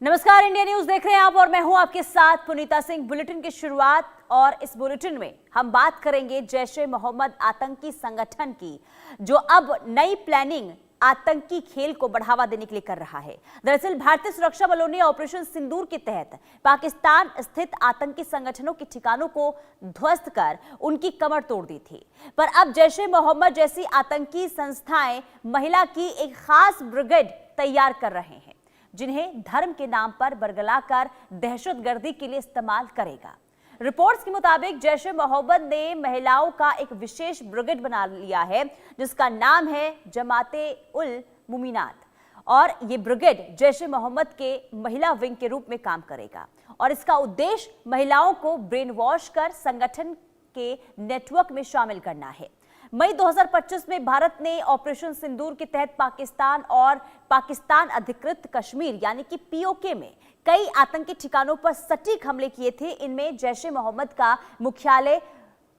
नमस्कार, India news देख रहे हैं आप और मैं हूं आपके साथ पुनीता सिंह। बुलेटिन की शुरुआत, और इस बुलेटिन में हम बात करेंगे जैश ए मोहम्मद आतंकी संगठन की, जो अब नई प्लानिंग आतंकी खेल को बढ़ावा देने के लिए कर रहा है। दरअसल भारतीय सुरक्षा बलों ने ऑपरेशन सिंदूर के तहत पाकिस्तान स्थित आतंकी संगठनों के ठिकानों को ध्वस्त कर उनकी कमर तोड़ दी थी। पर अब जैश ए मोहम्मद जैसी आतंकी संस्थाएं महिला की एक खास ब्रिगेड तैयार कर रहे हैं, जिन्हें धर्म के नाम पर बरगलाकर दहशतगर्दी के लिए इस्तेमाल करेगा। रिपोर्ट्स के मुताबिक जैश ए मोहम्मद ने महिलाओं का एक विशेष ब्रिगेड बना लिया है, जिसका नाम है जमाते उल मुमिनात, और ये ब्रिगेड जैश ए मोहम्मद के महिला विंग के रूप में काम करेगा। और इसका उद्देश्य महिलाओं को ब्रेन वॉश कर संगठन के नेटवर्क में शामिल करना है। मई 2025 में भारत ने ऑपरेशन सिंदूर के तहत पाकिस्तान और पाकिस्तान अधिकृत कश्मीर यानी कि पीओके में कई आतंकी ठिकानों पर सटीक हमले किए थे। इनमें जैश ए मोहम्मद का मुख्यालय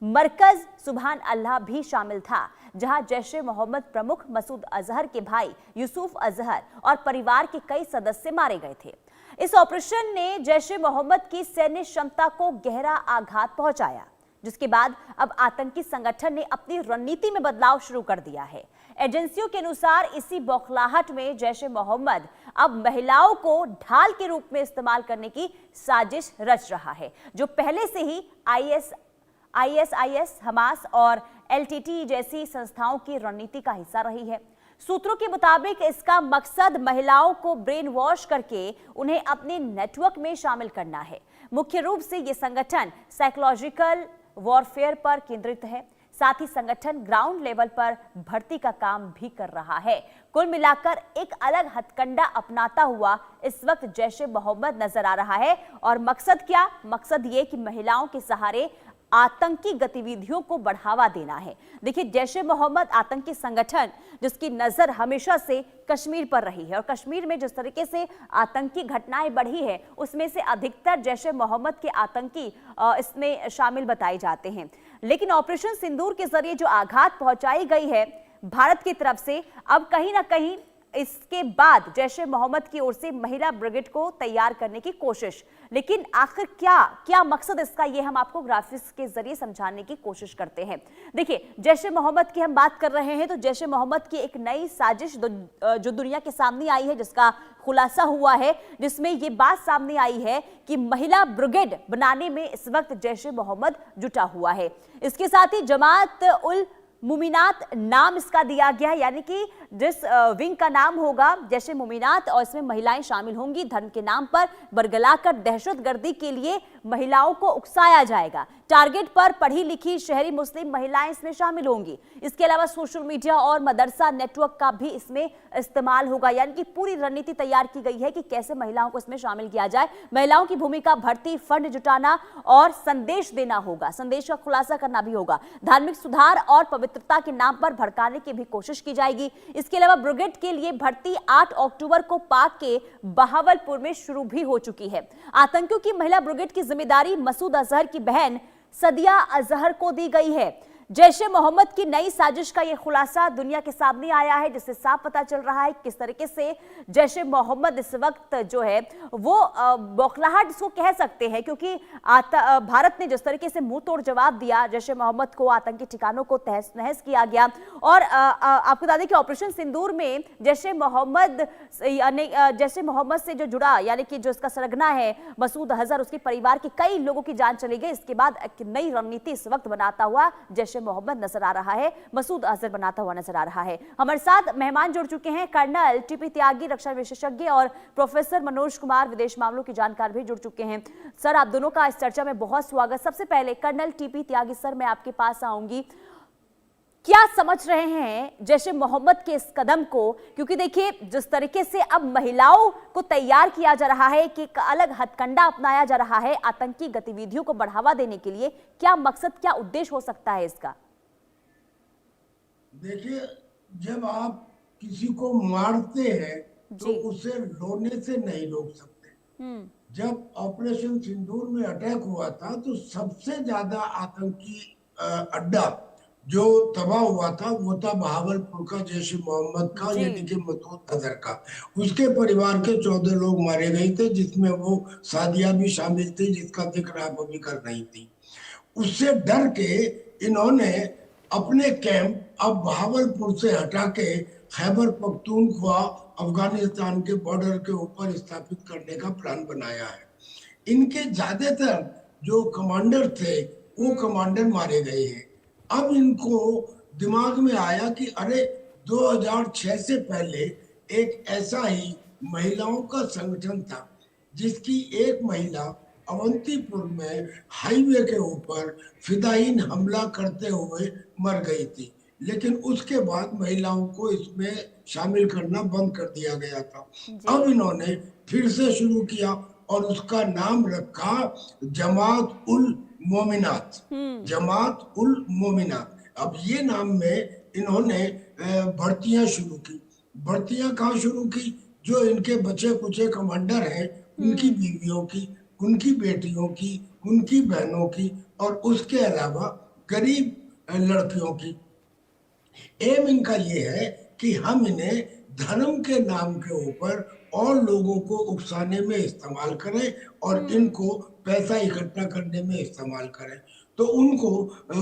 मरकज सुभान अल्लाह भी शामिल था, जहां जैश ए मोहम्मद प्रमुख मसूद अजहर के भाई यूसुफ अजहर और परिवार के कई सदस्य मारे गए थे। इस ऑपरेशन ने जैश ए मोहम्मद की सैन्य क्षमता को गहरा आघात पहुंचाया, जिसके बाद अब आतंकी संगठन ने अपनी रणनीति में बदलाव शुरू कर दिया है। एजेंसियों के अनुसार इसी बौखलाहट में जैश ए मोहम्मद अब महिलाओं को ढाल के रूप में इस्तेमाल करने की साजिश रच रहा है, जो पहले से ही आईएसआईएस, हमास और एलटीटी जैसी संस्थाओं की रणनीति का हिस्सा रही है। सूत्रों के मुताबिक इसका मकसद महिलाओं को ब्रेन वॉश करके उन्हें अपने नेटवर्क में शामिल करना है। मुख्य रूप से यह संगठन साइकोलॉजिकल वॉरफेयर पर केंद्रित है, साथ ही संगठन ग्राउंड लेवल पर भर्ती का काम भी कर रहा है। कुल मिलाकर एक अलग हथकंडा अपनाता हुआ इस वक्त जैश ए मोहम्मद नजर आ रहा है। और मकसद क्या? मकसद ये कि महिलाओं के सहारे आतंकी गतिविधियों को बढ़ावा देना है। देखिए, जैश ए मोहम्मद आतंकी संगठन जिसकी नजर हमेशा से कश्मीर पर रही है, और कश्मीर में जिस तरीके से आतंकी घटनाएं बढ़ी है, उसमें से अधिकतर जैश ए मोहम्मद के आतंकी इसमें शामिल बताए जाते हैं। लेकिन ऑपरेशन सिंदूर के जरिए जो आघात पहुंचाई गई है भारत की तरफ से, अब कहीं ना कहीं इसके बाद जैश ए मोहम्मद की ओर से महिला ब्रिगेड को तैयार करने की कोशिश। लेकिन आखिर क्या मकसद इसका, ये हम आपको ग्राफिक्स के जरिए समझाने की कोशिश करते हैं। देखिए, जैश ए मोहम्मद की हम बात कर रहे हैं, तो जैश ए मोहम्मद की एक नई साजिश जो दुनिया के सामने आई है, जिसका खुलासा हुआ है, जिसमें ये बात सामने आई है कि महिला ब्रिगेड बनाने में इस वक्त जैश ए मोहम्मद जुटा हुआ है। इसके साथ ही जमात उल मुमिनात नाम इसका दिया गया है, यानी कि जिस विंग का नाम होगा जैश ए मुमिनात, और इसमें महिलाएं शामिल होंगी। धर्म के नाम पर बरगलाकर दहशतगर्दी के लिए महिलाओं को उकसाया जाएगा। टारगेट पर पढ़ी लिखी शहरी मुस्लिम महिलाएं इसमें शामिल होंगी। इसके अलावा सोशल मीडिया और मदरसा नेटवर्क का भी इसमें इस्तेमाल होगा, यानी कि पूरी रणनीति तैयार की गई है कि कैसे महिलाओं को इसमें शामिल किया जाए। महिलाओं की भूमिका भर्ती, फंड जुटाना और संदेश देना होगा, संदेश का खुलासा करना भी होगा। धार्मिक सुधार और पवित्रता के नाम पर भड़काने की भी कोशिश की जाएगी। इसके अलावा ब्रिगेड के लिए भर्ती 8 अक्टूबर को पाक के बहावलपुर में शुरू भी हो चुकी है। आतंकियों की महिला ब्रिगेड की जिम्मेदारी मसूद अजहर की बहन सदिया अजहर को दी गई है। जैश ए मोहम्मद की नई साजिश का यह खुलासा दुनिया के सामने आया है, जिससे साफ पता चल रहा है किस तरीके से जैश ए मोहम्मद इस वक्त जो है वो बौखलाहट इसको कह सकते हैं, क्योंकि भारत ने जिस तरीके से मुंह तोड़ जवाब दिया, जैश ए मोहम्मद को आतंकी ठिकानों को तहस नहस किया गया। और आपको बता दें कि ऑपरेशन सिंदूर में जैश ए मोहम्मद से जो जुड़ा, यानी कि जो इसका सरगना है मसूद अजहर, उसके परिवार के कई लोगों की जान चली गई। इसके बाद एक नई रणनीति इस वक्त बनाता हुआ जैश ए मोहम्मद नजर आ रहा है, मसूद अजहर बनाता हुआ नजर आ रहा है। हमारे साथ मेहमान जुड़ चुके हैं, कर्नल टीपी त्यागी, रक्षा विशेषज्ञ, और प्रोफेसर मनोज कुमार, विदेश मामलों के जानकार भी जुड़ चुके हैं। सर, आप दोनों का इस चर्चा में बहुत स्वागत। सबसे पहले कर्नल टीपी त्यागी सर, मैं आपके पास आऊंगी। क्या समझ रहे हैं जैश ए मोहम्मद के इस कदम को? क्योंकि देखिए, जिस तरीके से अब महिलाओं को तैयार किया जा रहा है, कि एक अलग हथकंडा अपनाया जा रहा है आतंकी गतिविधियों को बढ़ावा देने के लिए, क्या मकसद, क्या उद्देश्य हो सकता है इसका? देखिए, जब आप किसी को मारते हैं तो उसे रोने से नहीं रोक सकते। जब ऑपरेशन सिंदूर में अटैक हुआ था, तो सबसे ज्यादा आतंकी अड्डा जो तबाह हुआ था वो था बहावलपुर का जैश ए मोहम्मद का, जी। यानी कि मसूद अजहर का। उसके परिवार के 14 लोग मारे गए थे, जिसमें वो सादिया भी शामिल थी, जिसका जिक्र आप अभी कर रही थी। उससे डर के इन्होंने अपने कैंप अब बहावलपुर से हटा के खैबर पख्तूनख्वा अफगानिस्तान के बॉर्डर के ऊपर स्थापित करने का प्लान बनाया है। इनके ज्यादातर जो कमांडर थे वो कमांडर मारे गए हैं। अब इनको दिमाग में आया कि अरे 2006 से पहले एक ऐसा ही महिलाओं का संगठन था, जिसकी एक महिला अवंतीपुर में हाईवे के ऊपर फिदायीन हमला करते हुए मर गई थी। लेकिन उसके बाद महिलाओं को इसमें शामिल करना बंद कर दिया गया था। अब जी। इन्होंने फिर से शुरू किया और उसका नाम रखा जमात उल मोमिनात। जमात उल मोमिनात। अब ये नाम में इन्होंने भर्तियां शुरू की। भर्तियां कहाँ शुरू की? जो इनके बचे कुचे कमांडर हैं उनकी बीवियों की, उनकी बेटियों की, उनकी बहनों की, और उसके अलावा गरीब लड़कियों की। एम इनका ये है कि हम इन्हें धर्म के नाम के ऊपर और लोगों को उकसाने में इस्तेमाल करें और इनको पैसा इकट्ठा करने में इस्तेमाल करें। तो उनको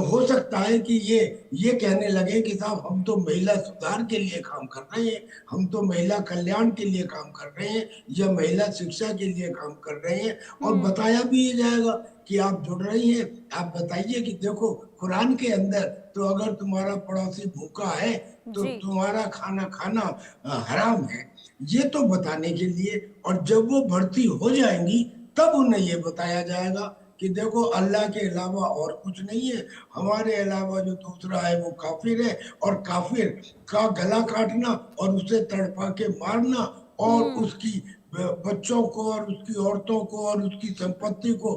हो सकता है कि ये कहने लगे कि साहब हम तो महिला सुधार के लिए काम कर रहे हैं, हम तो महिला कल्याण के लिए काम कर रहे हैं, या महिला शिक्षा के लिए काम कर रहे हैं। और बताया भी ये जाएगा कि आप जुड़ रही हैं, आप बताइए कि देखो कुरान के अंदर तो अगर तुम्हारा पड़ोसी भूखा है तो जी। तुम्हारा खाना खाना हराम है। ये तो बताने के लिए। और जब वो भर्ती हो जाएंगी तब उन्हें ये बताया जाएगा कि देखो अल्लाह के अलावा और कुछ नहीं है, हमारे अलावा जो दूसरा है वो काफिर है, और काफिर का गला काटना और उसे तड़पा के मारना और उसकी बच्चों को और उसकी औरतों को और उसकी संपत्ति को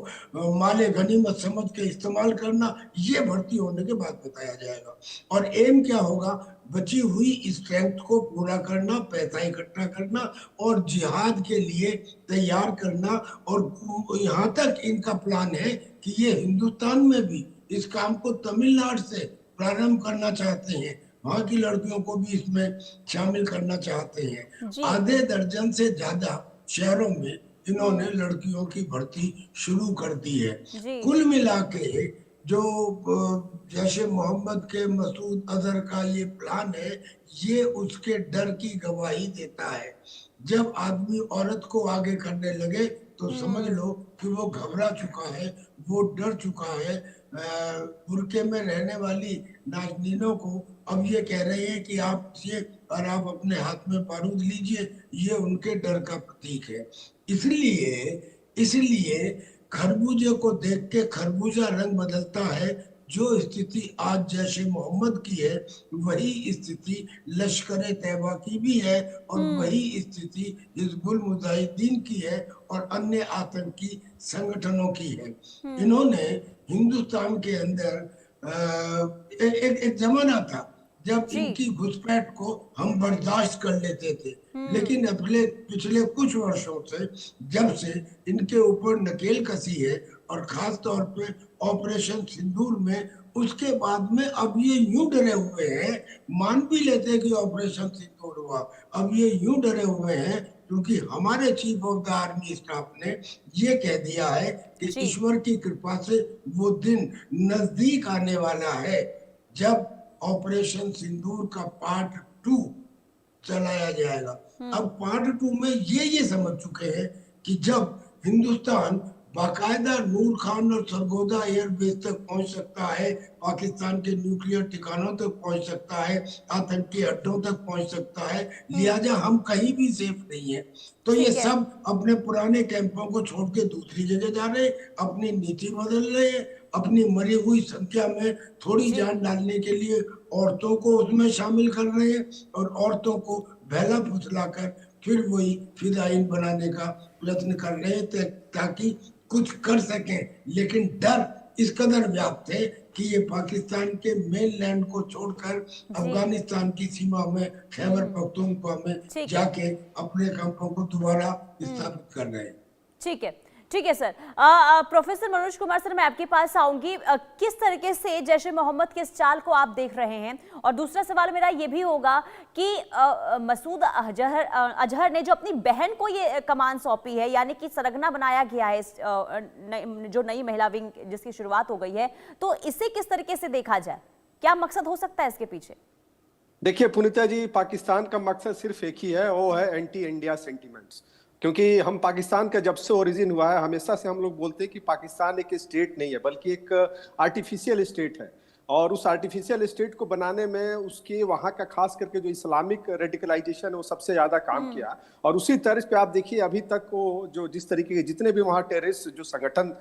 माले गनीमत समझ के इस्तेमाल करना, ये भर्ती होने के बाद बताया जाएगा। और एम क्या होगा? बची हुई स्ट्रेंथ को पूरा करना, पैसा इकट्ठा करना और जिहाद के लिए तैयार करना। और यहाँ तक इनका प्लान है कि ये हिंदुस्तान में भी इस काम को तमिलनाडु से प्रारंभ करना चाहते हैं, वहां की लड़कियों को भी इसमें शामिल करना चाहते हैं। जी। आधे दर्जन से ज्यादा शहरों में इन्होंने लड़कियों की भर्ती शुरू कर दी है। जी। कुल मिला के जो जैसे मोहम्मद के मसूद अजहर का ये प्लान है, ये उसके डर की गवाही देता है। जब आदमी औरत को आगे करने लगे तो समझ लो कि वो घबरा चुका है, वो डर चुका है। बुरके में रहने वाली नाजनीनों को अब ये कह रहे हैं कि आप ये और आप अपने हाथ में बारूद लीजिए, ये उनके डर का प्रतीक है। इसलिए इसलिए खरबूजे को देख के खरबूजा रंग बदलता है। जो स्थिति आज जैश ए मोहम्मद की है वही स्थिति लश्कर तैयबा की भी है, और वही स्थिति हिजबुल मुजाहिदीन की है और अन्य आतंकी संगठनों की है। इन्होंने हिंदुस्तान के अंदर एक जमाना था जब जी। इनकी घुसपैठ को हम बर्दाश्त कर लेते थे, लेकिन अगले पिछले कुछ वर्षों से जब से इनके ऊपर नकेल कसी है, और खास तौर पे ऑपरेशन सिंदूर में, उसके बाद में अब ये यूं डरे हुए हैं, मान भी लेते कि ऑपरेशन सिंदूर हुआ, अब ये यूं डरे हुए हैं क्योंकि हमारे chief of the army staff ने ये कह दिया है कि ईश्वर की कृपा से वो दिन नजदीक आने वाला है जब ऑपरेशन सिंदूर का पार्ट 2 चलाया जाएगा। अब पार्ट 2 में ये समझ चुके हैं कि जब हिंदुस्तान बाकायदा नूर खान और सरगोदा एयरबेस तक पहुंच सकता है, पाकिस्तान के न्यूक्लियर ठिकानों तक पहुंच सकता है, आतंकी अड्डों तक पहुंच सकता है, लिहाजा हम कहीं भी सेफ नहीं है। तो ये सब अपने पुराने कैंपों को छोड़ के दूसरी जगह जा रहे हैं, अपनी नीति बदल रहे हैं, अपनी मरी हुई संख्या में थोड़ी जान डालने के लिए औरतों को उसमें शामिल कर रहे हैं, और औरतों को बहला फुसलाकर फिर वही फिदायीन बनाने का प्रयत्न कर रहे हैं ताकि कुछ कर सकें। लेकिन डर इस कदर व्याप्त है कि ये पाकिस्तान के मेन लैंड को छोड़कर अफगानिस्तान की सीमा में खैबर पख्तूनख्वा में जाके अपने कैंपों को दोबारा स्थापित कर रहे हैं। ठीक है, ठीक है sir. Professor Manoj Kumar sir, मैं आपके पास आऊंगी। किस तरीके से जैश ए मोहम्मद के इस चाल को आप देख रहे हैं? और दूसरा सवाल मेरा ये भी होगा कि मसूद अजहर ने जो अपनी बहन को ये कमान सौंपी है, यानी कि सरगना बनाया गया है जो नई महिला विंग जिसकी शुरुआत हो गई है, तो इसे किस तरीके से देखा जाए? क्या मकसद हो सकता है इसके पीछे? देखिए पुनीता जी, पाकिस्तान का मकसद सिर्फ एक ही है, वो है एंटी इंडिया सेंटिमेंट्स। क्योंकि हम पाकिस्तान का जब से ओरिजिन हुआ है, हमेशा से हम लोग बोलते हैं कि पाकिस्तान एक स्टेट नहीं है बल्कि एक आर्टिफिशियल स्टेट है। और उस आर्टिफिशियल स्टेट को बनाने में उसके वहाँ का खास करके जो इस्लामिक रेडिकलाइजेशन वो सबसे ज्यादा काम किया। और उसी तर्ज पे आप देखिए अभी तक वो जो जिस तरीके के जितने भी वहाँ टेररिस्ट जो संगठन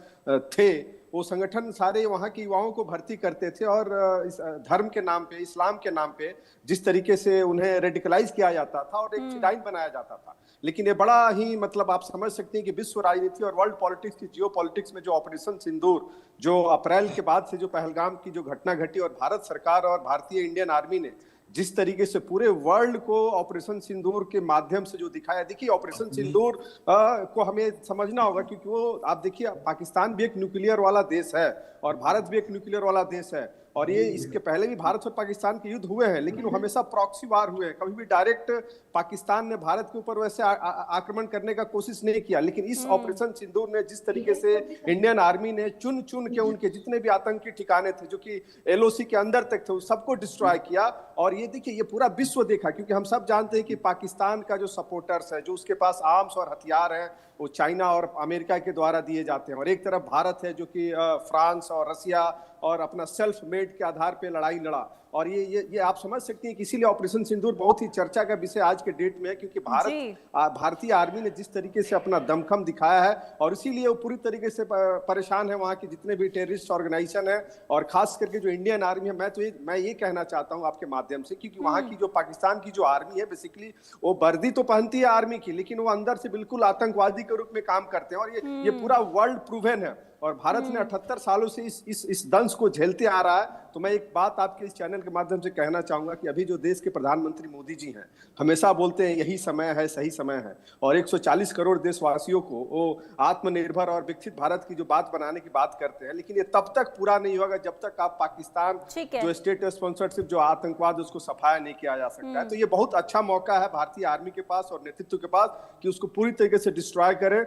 थे, वो संगठन सारे वहाँ के युवाओं को भर्ती करते थे और इस धर्म के नाम पे, इस्लाम के नाम पे जिस तरीके से उन्हें रेडिकलाइज किया जाता था और एक फिदाइन बनाया जाता था। लेकिन ये बड़ा ही मतलब आप समझ सकते हैं कि विश्व राजनीति और वर्ल्ड पॉलिटिक्स की जियो पॉलिटिक्स में जो ऑपरेशन सिंदूर जो अप्रैल के बाद से जो पहलगाम की जो घटना घटी और भारत सरकार और भारतीय इंडियन आर्मी ने जिस तरीके से पूरे वर्ल्ड को ऑपरेशन सिंदूर के माध्यम से जो दिखाया। देखिए ऑपरेशन सिंदूर को हमें समझना होगा क्योंकि वो आप देखिए पाकिस्तान भी एक न्यूक्लियर वाला देश है और भारत भी एक न्यूक्लियर वाला देश है। और ये इसके पहले भी भारत और पाकिस्तान के युद्ध हुए हैं, लेकिन वो हमेशा प्रॉक्सी वार हुए हैं। कभी भी डायरेक्ट पाकिस्तान ने भारत के ऊपर वैसे आक्रमण करने का कोशिश नहीं किया। लेकिन इस ऑपरेशन सिंदूर ने जिस तरीके से इंडियन आर्मी ने चुन चुन के उनके जितने भी आतंकी ठिकाने थे जो कि एलओसी के अंदर तक थे, उस सबको डिस्ट्रॉय किया। और ये देखिए ये पूरा विश्व देखा, क्योंकि हम सब जानते हैं कि पाकिस्तान का जो सपोर्टर्स है, जो उसके पास आर्म्स और हथियार हैं, वो चाइना और अमेरिका के द्वारा दिए जाते हैं। और एक तरफ भारत है जो कि फ्रांस और रसिया और अपना सेल्फ मेड के आधार पे लड़ाई लड़ा। और ये आप समझ सकते हैं कि इसीलिए ऑपरेशन सिंदूर बहुत ही चर्चा का विषय आज के डेट में है, क्योंकि भारतीय आर्मी ने जिस तरीके से अपना दमखम दिखाया है और इसीलिए वो पूरी तरीके से परेशान है वहाँ के जितने भी टेररिस्ट ऑर्गेनाइजेशन है और खास करके जो इंडियन आर्मी है। मैं ये कहना चाहता हूँ आपके माध्यम से, क्योंकि वहाँ की जो पाकिस्तान की जो आर्मी है बेसिकली वो वर्दी तो पहनती है आर्मी की, लेकिन वो अंदर से बिल्कुल आतंकवादी के रूप में काम करते हैं। और ये पूरा वर्ल्ड प्रूवन है और भारत ने 78 सालों से इस दंश को झेलते आ रहा है। तो मैं एक बात आपके इस चैनल के माध्यम से कहना चाहूंगा कि अभी जो देश के प्रधानमंत्री मोदी जी हैं, हमेशा बोलते हैं यही समय है, सही समय है, और 140 करोड़ देशवासियों को वो आत्मनिर्भर और विकसित भारत की जो बात बनाने की बात करते हैं। लेकिन ये तब तक पूरा नहीं होगा जब तक आप पाकिस्तान जो स्टेट स्पॉन्सरशिप जो आतंकवाद उसको सफाया नहीं किया जा सकता है। तो ये बहुत अच्छा मौका है भारतीय आर्मी के पास और नेतृत्व के पास कि उसको पूरी तरीके से डिस्ट्रॉय करें।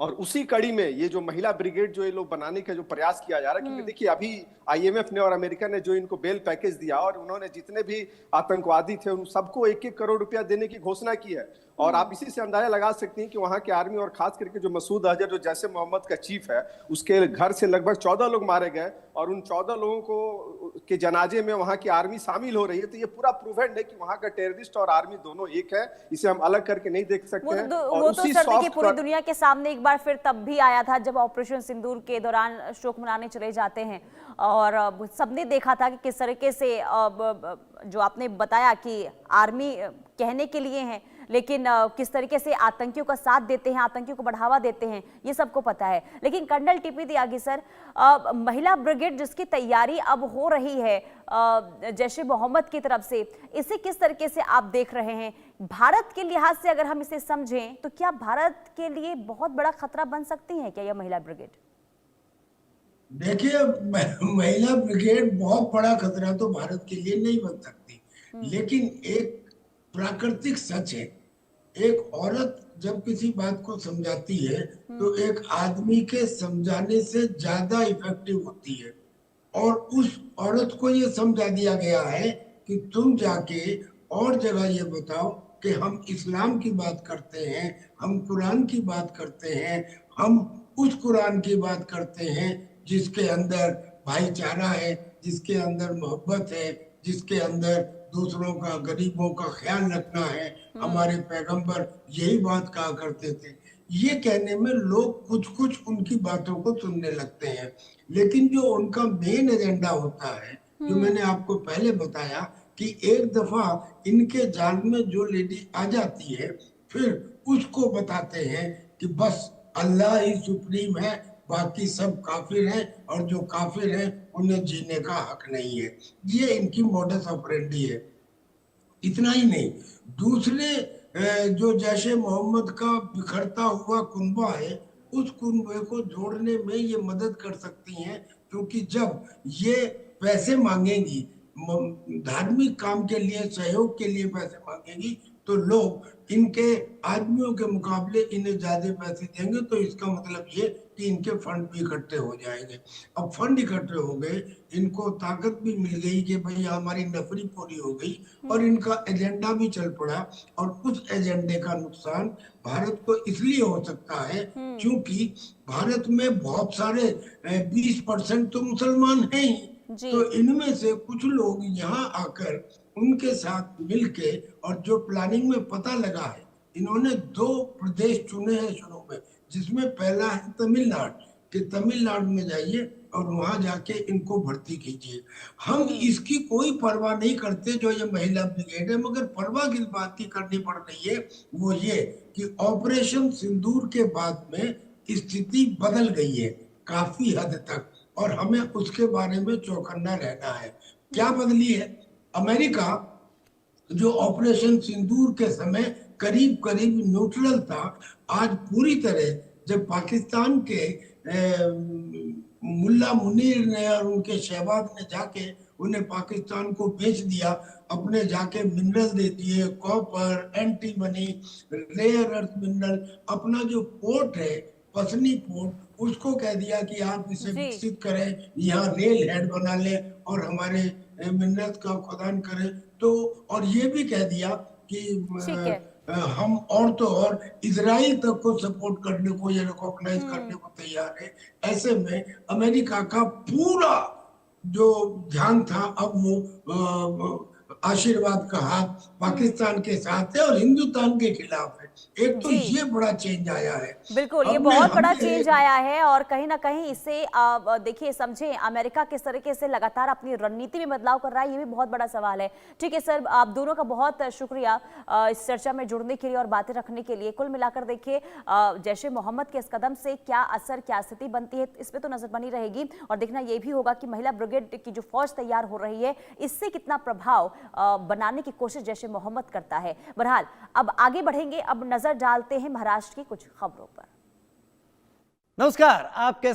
और उसी कड़ी में ये जो महिला ब्रिगेड जो ये लोग बनाने का जो प्रयास किया जा रहा है, क्योंकि देखिए अभी आईएमएफ ने और अमेरिका ने जो इनको बेल पैकेज दिया और उन्होंने जितने भी आतंकवादी थे उन सबको 1-1 करोड़ रुपया देने की घोषणा की है। और आप इसी से अंदाजा लगा सकते हैं कि वहां के आर्मी और खास करके जो मसूद अजहर जो जैश ए मोहम्मद का चीफ है, उसके घर से लगभग 14 लोग मारे गए और उन 14 लोगों को के जनाजे में वहां की आर्मी शामिल हो रही है। तो ये पूरा प्रूवन है कि वहां का टेररिस्ट और आर्मी दोनों एक है, इसे हम अलग करके नहीं देख सकते हैं। और उसी सॉफ्ट पूरी दुनिया के सामने एक बार फिर तब भी आया था जब ऑपरेशन सिंदूर के दौरान शोक मनाने चले जाते हैं और सबने देखा था कि किस तरीके से जो आपने बताया कि आर्मी कहने के लिए है, लेकिन किस तरीके से आतंकियों का साथ देते हैं, आतंकियों को बढ़ावा देते हैं, ये सबको पता है। लेकिन कर्नल टीपी त्यागी सर, महिला ब्रिगेड जिसकी तैयारी अब हो रही है जैश ए मोहम्मद की तरफ से, इसे किस तरीके से आप देख रहे हैं? भारत के लिहाज से अगर हम इसे समझें तो क्या भारत के लिए बहुत बड़ा खतरा बन सकती है क्या यह महिला ब्रिगेड? देखिए, महिला ब्रिगेड बहुत बड़ा खतरा तो भारत के लिए नहीं बन सकती, लेकिन एक प्राकृतिक सच है, एक औरत जब किसी बात को समझाती है तो एक आदमी के समझाने से ज्यादा इफेक्टिव होती है। और उस औरत को ये समझा दिया गया है कि तुम जाके और जगह ये बताओ कि हम इस्लाम की बात करते हैं, हम कुरान की बात करते हैं, हम उस कुरान की बात करते हैं जिसके अंदर भाईचारा है, जिसके अंदर मोहब्बत है, जिसके अंदर दूसरों का, गरीबों का ख्याल रखना है। हमारे पैगंबर यही बात कहा करते थे। ये कहने में लोग कुछ कुछ उनकी बातों को सुनने लगते हैं, लेकिन जो उनका मेन एजेंडा होता है, जो मैंने आपको पहले बताया कि एक दफा इनके जान में जो लेडी आ जाती है, फिर उसको बताते हैं कि बस अल्लाह ही सुप्रीम है, बाकी सब काफिर हैं और जो काफिर हैं उन्हें जीने का हक नहीं है। ये इनकी मोडस ऑपरेंडी है। इतना ही नहीं, दूसरे जो जैश ए मोहम्मद का बिखरता हुआ कुनबा है, उस कुनबे को जोड़ने में ये मदद कर सकती हैं, क्योंकि जब ये पैसे मांगेंगी, धार्मिक काम के लिए, सहयोग के लिए पैसे मांगेंगी, तो लोग इनके आदमियों के मुकाबले इन्हें ज्यादा पैसे देंगे। तो इसका मतलब ये कि इनके फंड भी इकट्ठे हो जाएंगे। अब फंड इकट्ठे हो गए, इनको ताकत भी मिल गई कि भाई हमारी नफरी पूरी हो गई, और इनका एजेंडा भी चल पड़ा। और उस एजेंडे का नुकसान भारत को इसलिए हो सकता है क्योंकि भारत में बहुत सारे 20% तो मुसलमान हैं ही। तो इनमें से कुछ लोग यहाँ आकर उनके साथ मिलके, और जो प्लानिंग में पता लगा है, इन्होंने 2 प्रदेश चुने हैं शुरू में, जिसमें पहला है तमिलनाडु, कि तमिलनाडु में जाइए और वहां जाके इनको भर्ती कीजिए। हम इसकी कोई परवाह नहीं करते जो ये महिला ब्रिगेड है, मगर परवाह किस बात की करनी पड़ रही है, वो ये कि ऑपरेशन सिंदूर के बाद में स्थिति बदल गई है काफी हद तक, और हमें उसके बारे में चौकन्ना रहना है। क्या बदली है? अमेरिका जो ऑपरेशन सिंदूर के समय करीब करीब न्यूट्रल था, आज पूरी तरह, जब पाकिस्तान के मुल्ला मुनीर ने और उनके शहबाज ने जाके उन्हें पाकिस्तान को बेच दिया, अपने जाके मिनरल दे दिए, copper, antimony, rare earth mineral, अपना जो पोर्ट है पसनी पोर्ट, उसको कह दिया कि आप इसे विकसित करें, यहाँ रेल हेड बना ले और हमारे मिन्नत का खुदान करें। तो और ये भी कह दिया कि हम और तो और इजराइल तक को सपोर्ट करने को, या रिकॉग्नाइज करने को तैयार है। ऐसे में अमेरिका का पूरा जो ध्यान था, अब वो आशीर्वाद का हाथ पाकिस्तान के साथ है और हिंदुस्तान के खिलाफ है। एक तो ये बड़ा चेंज आया है। बिल्कुल, ये बहुत बड़ा चेंज आया है, और कहीं ना कहीं इससे देखिए, समझे, अमेरिका किस तरीके से लगातार अपनी रणनीति में बदलाव कर रहा है, ये भी बहुत बड़ा सवाल है। ठीक है सर, आप दोनों का बहुत शुक्रिया इस चर्चा में जुड़ने के लिए और बातें रखने के लिए। कुल मिलाकर देखिए, जैश ए मोहम्मद के इस कदम से क्या असर, क्या स्थिति बनती है, इस पर तो नजर बनी रहेगी, और देखना ये भी होगा कि महिला ब्रिगेड की जो फौज तैयार हो रही है, इससे कितना प्रभाव बनाने की कोशिश जैश ए मोहम्मद करता है। बहरहाल अब आगे बढ़ेंगे, अब नजर डालते हैं महाराष्ट्र की कुछ खबरों पर। नमस्कार, आपके